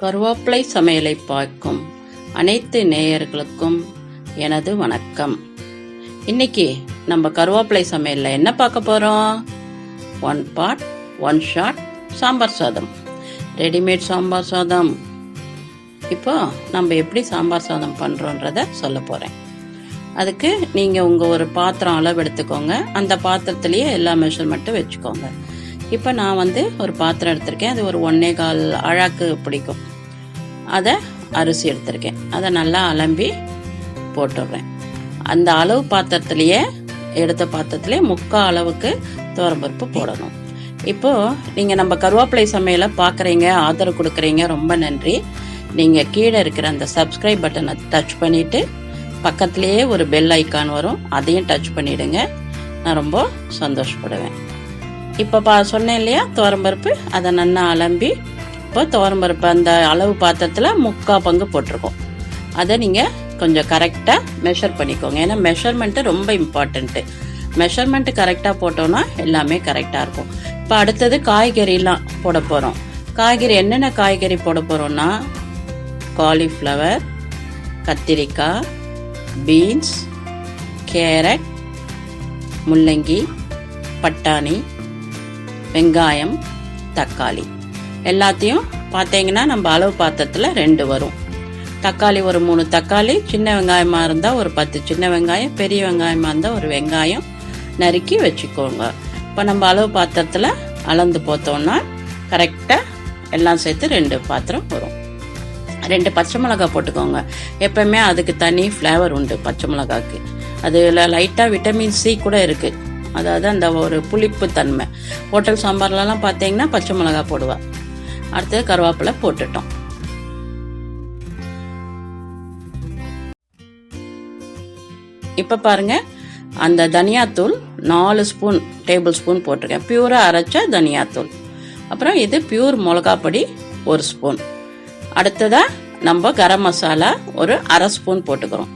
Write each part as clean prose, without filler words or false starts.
கருவேப்பிலை சமையலை பார்க்கும் அனைத்து நேயர்களுக்கும் எனது வணக்கம். இன்னைக்கு நம்ம கருவேப்பிலை சமையல்ல என்ன பார்க்க போறோம்? 1 பாட் 1 ஷாட் சாம்பார் சாதம், ரெடிமேட் சாம்பார் சாதம். இப்போ நம்ம எப்படி சாம்பார் சாதம் பண்றோன்றத சொல்ல போறேன். அதுக்கு நீங்க உங்க ஒரு பாத்திரம் அளவு எடுத்துக்கோங்க. அந்த பாத்திரத்திலேயே எல்லா மெஷர்மெண்ட்டும் வச்சுக்கோங்க. இப்போ நான் ஒரு பாத்திரம் எடுத்திருக்கேன். அது ஒரு 1.25 அழாக்கு பிடிக்கும். அதை அரிசி எடுத்திருக்கேன். அதை நல்லா அலம்பி போட்டுடுறேன். அந்த அளவு பாத்திரத்திலேயே எடுத்த பாத்திரத்திலே 3/4 அளவுக்கு துவரம்பருப்பு போடணும். இப்போ நீங்க நம்ம கருவேப்பிலை சமையலை பார்க்குறீங்க, ஆதரவு கொடுக்குறீங்க, ரொம்ப நன்றி. நீங்க கீழே இருக்கிற அந்த சப்ஸ்கிரைப் பட்டனை டச் பண்ணிட்டு பக்கத்திலேயே ஒரு பெல் ஐக்கான் வரும், அதையும் டச் பண்ணிடுங்க. நான் ரொம்ப சந்தோஷப்படுவேன். இப்போ சொன்னேன் இல்லையா, துவரம்பருப்பு அதை நல்லா அலம்பி, இப்போ துவரம்பருப்பு அந்த அளவு பாத்திரத்தில் 3/4 பங்கு போட்டிருக்கோம். அதை நீங்கள் கொஞ்சம் கரெக்டாக மெஷர் பண்ணிக்கோங்க. ஏன்னா மெஷர்மெண்ட்டு ரொம்ப இம்பார்ட்டண்ட்டு. மெஷர்மெண்ட்டு கரெக்டாக போட்டோன்னா எல்லாமே கரெக்டாக இருக்கும். இப்போ அடுத்தது காய்கறிலாம் போட போகிறோம். காய்கறி என்னென்ன காய்கறி போட போகிறோன்னா, காலிஃப்ளவர், கத்திரிக்காய், பீன்ஸ், கேரட், முள்ளங்கி, பட்டாணி, வெங்காயம், தக்காளி எல்லாத்தையும் பார்த்தீங்கன்னா நம்ம அளவு பாத்திரத்தில் 2 வரும். தக்காளி ஒரு 3 தக்காளி, சின்ன வெங்காயமாக இருந்தால் ஒரு 10 சின்ன வெங்காயம், பெரிய வெங்காயமாக இருந்தால் ஒரு வெங்காயம் நறுக்கி வச்சுக்கோங்க. இப்போ நம்ம அளவு பாத்திரத்தில் அளந்து பார்த்தோம்னா கரெக்டாக எல்லாம் சேர்த்து 2 பாத்திரம் வரும். 2 பச்சை மிளகாய் போட்டுக்கோங்க. எப்பவுமே அதுக்கு தனி ஃப்ளேவர் உண்டு பச்சை மிளகாய்க்கு. அதில் லைட்டாக விட்டமின் சி கூட இருக்குது. அதாவது அந்த ஒரு புளிப்பு தன்மை. ஹோட்டல் சாம்பார்லாம் பார்த்தீங்கன்னா பச்சை மிளகாய் போடுவா. அடுத்தது கருவேப்பிலை போட்டுட்டோம். இப்போ பாருங்க, அந்த தனியாத்தூள் 4 ஸ்பூன் டேபிள் ஸ்பூன் போட்டிருக்கேன். பியூராக அரைச்ச தனியாத்தூள். அப்புறம் இது பியூர் மிளகா பொடி 1 ஸ்பூன். அடுத்ததா நம்ம கரம் மசாலா ஒரு 1/2 ஸ்பூன் போட்டுக்கிறோம்.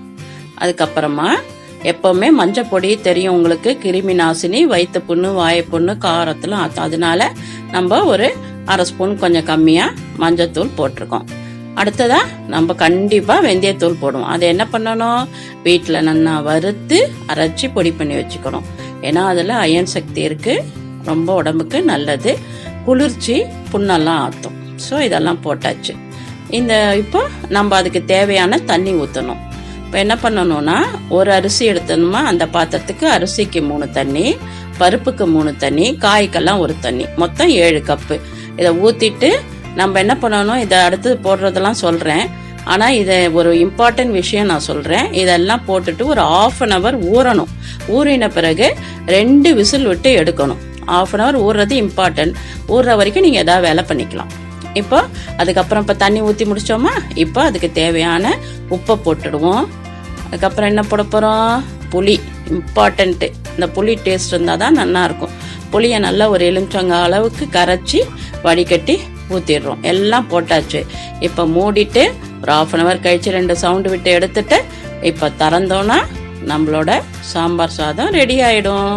அதுக்கப்புறமா எப்பவுமே மஞ்சள் பொடி தெரியும் உங்களுக்கு, கிருமி நாசினி, வயிற்று புண்ணு, வாய்ப்புண்ணு, காரத்துல அதனால நம்ம ஒரு 1/2 ஸ்பூன் கொஞ்சம் கம்மியா மஞ்சத்தூள் போட்டிருக்கோம். அடுத்ததா நம்ம கண்டிப்பா வெந்தயத்தூள் போடுவோம். அதை என்ன பண்ணணும், வீட்டுல நல்லா வறுத்து அரைச்சி பொடி பண்ணி வச்சுக்கணும். ஏன்னா அதுல அயன் சக்தி இருக்கு, ரொம்ப உடம்புக்கு நல்லது, குளிர்ச்சி, புண்ணெல்லாம் ஆத்தும். ஸோ இதெல்லாம் போட்டாச்சு. இப்போ நம்ம அதுக்கு தேவையான தண்ணி ஊற்றணும். இப்போ என்ன பண்ணணும்னா, ஒரு அரிசி எடுத்தோம்னா அந்த பாத்திரத்துக்கு அரிசிக்கு 3 தண்ணி, பருப்புக்கு 3 தண்ணி, காய்க்கெல்லாம் 1 தண்ணி, மொத்தம் 7 கப்பு. இதை ஊற்றிட்டு நம்ம என்ன பண்ணணும், இதை அடுத்து போடுறதெல்லாம் சொல்கிறேன். ஆனால் இதை ஒரு இம்பார்ட்டன்ட் விஷயம் நான் சொல்கிறேன். இதெல்லாம் போட்டுட்டு ஒரு 1/2 hour ஊறணும். ஊறின பிறகு 2 விசில் விட்டு எடுக்கணும். 1/2 hour ஊறுறது இம்பார்ட்டன்ட். ஊறுற வரைக்கும் நீங்கள் எதாவது வேலை பண்ணிக்கலாம். இப்போ அதுக்கப்புறம் இப்போ தண்ணி ஊற்றி முடிச்சோமா, இப்போ அதுக்கு தேவையான உப்பை போட்டுடுவோம். அதுக்கப்புறம் என்ன போட போகிறோம், புளி இம்பார்ட்டண்ட்டு. இந்த புளி டேஸ்ட் இருந்தால் தான் நல்லா இருக்கும். புளியை நல்லா ஒரு எலுமிச்சங்காய் அளவுக்கு கரைச்சி வடிகட்டி ஊற்றிடுறோம். எல்லாம் போட்டாச்சு. இப்போ மூடிட்டு ஒரு 1/2 hour கழிச்சு 2 சவுண்டு விட்டு எடுத்துட்டு இப்போ திறந்தோன்னா நம்மளோட சாம்பார் சாதம் ரெடி ஆகிடும்.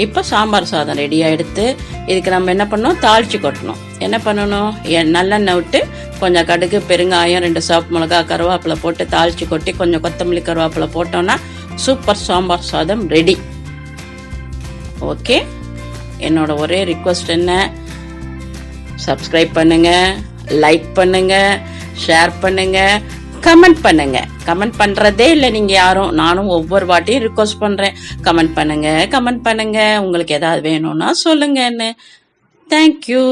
இப்போ சாம்பார் சாதம் ரெடி ஆகிடுத்து. இதுக்கு நம்ம என்ன பண்ணணும், தாளிச்சு கொட்டணும். என்ன பண்ணணும், நல்லெண்ணெய் விட்டு கொஞ்சம் கடுகு, பெருங்காயம், 2 சிவப்பு மிளகாய், கருவேப்பிலை போட்டு தாளிச்சு கொட்டி கொஞ்சம் கொத்தமல்லி கருவேப்பிலை போட்டோன்னா சூப்பர் சாம்பார் சாதம் ரெடி. ஓகே, என்னோட ஒரே ரிக்வெஸ்ட் என்ன, சப்ஸ்கிரைப் பண்ணுங்க, லைக் பண்ணுங்க, ஷேர் பண்ணுங்க, கமெண்ட் பண்ணுங்க. கமெண்ட் பண்றதே இல்லை நீங்க யாரும். நானும் ஒவ்வொரு வாட்டியும் ரிக்வெஸ்ட் பண்றேன், கமெண்ட் பண்ணுங்க, கமெண்ட் பண்ணுங்க. உங்களுக்கு ஏதாவது வேணும்னா சொல்லுங்கன்னு. தேங்க்யூ.